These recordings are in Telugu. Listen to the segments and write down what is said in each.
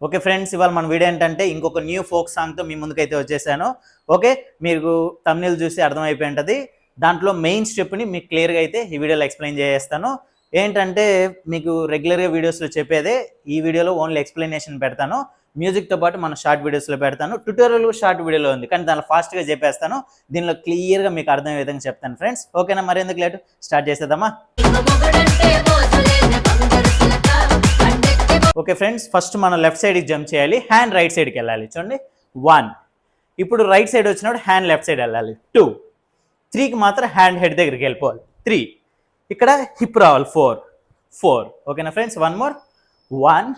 ఓకే ఫ్రెండ్స్, ఇవాళ మన వీడియో ఏంటంటే ఇంకొక న్యూ ఫోక్ సాంగ్తో మీ ముందుకైతే వచ్చేసాను. ఓకే, మీకు థంబ్నెయిల్ చూసి అర్థమైపోయి ఉంటుంది. దాంట్లో మెయిన్ స్టెప్ని మీకు క్లియర్గా అయితే ఈ వీడియోలో ఎక్స్ప్లెయిన్ చేస్తాను. ఏంటంటే మీకు రెగ్యులర్గా వీడియోస్లో చెప్పేదే, ఈ వీడియోలో ఓన్లీ ఎక్స్ప్లెనేషన్ పెడతాను. మ్యూజిక్తో పాటు మన షార్ట్ వీడియోస్లో పెడతాను. ట్యూటోరియల్ షార్ట్ వీడియోలో ఉంది, కానీ దానిలో ఫాస్ట్గా చెప్పేస్తాను. దీనిలో క్లియర్గా మీకు అర్థమయ్యే విధంగా చెప్తాను ఫ్రెండ్స్. ఓకేనా, మరెందుకు లేటు, స్టార్ట్ చేసేద్దామా? ఓకే ఫ్రెండ్స్, ఫస్ట్ మనం లెఫ్ట్ సైడ్కి జంప్ చేయాలి. హ్యాండ్ రైట్ సైడ్కి వెళ్ళాలి. చూడండి 1. ఇప్పుడు రైట్ సైడ్ వచ్చినప్పుడు హ్యాండ్ లెఫ్ట్ సైడ్ వెళ్ళాలి. 2. 3కి మాత్రం హ్యాండ్ హెడ్ దగ్గరికి వెళ్ళిపోవాలి. 3. ఇక్కడ హిప్ రావాలి. 4. ఓకేనా ఫ్రెండ్స్, 1 మోర్. 1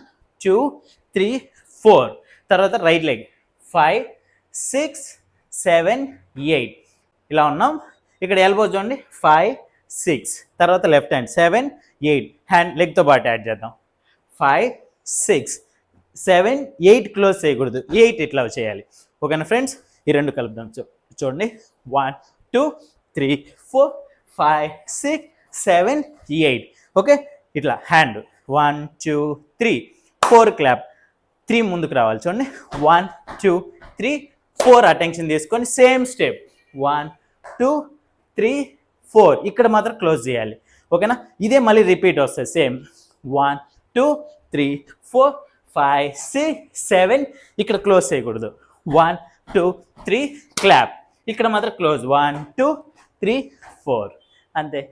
2 3 4. తర్వాత రైట్ లెగ్ 5 6 7 8. ఇలా ఉన్నాం. ఇక్కడ ఎల్బో చూడండి 5 6. తర్వాత లెఫ్ట్ హ్యాండ్ 7 8. హ్యాండ్ లెగ్తో పాటు యాడ్ చేద్దాం. 5 6 7 8 క్లోజ్ చేయకూడదు, 8 ఇట్లా చేయాలి. ఓకేనా ఫ్రెండ్స్, ఈ రెండు కలుపుదాం. చూడండి 1 2 3 4 5 6 7 8. ఓకే, ఇట్లా హ్యాండ్ 1 2 3 4 క్లాప్. 3 ముందుకు రావాలి. చూడండి 1 2 3 4. అటెన్షన్ తీసుకొని సేమ్ స్టెప్ 1 2 3 4. ఇక్కడ మాత్రం క్లోజ్ చేయాలి. ఓకేనా, ఇదే మళ్ళీ రిపీట్ వస్తుంది సేమ్ 1 2 3 4 5 6 7. ఇక్కడ క్లోజ్ చేయకూడదు. 1 2 3 క్లాప్. ఇక్కడ మాత్రం క్లోజ్ 1 2 3 4. అంతే.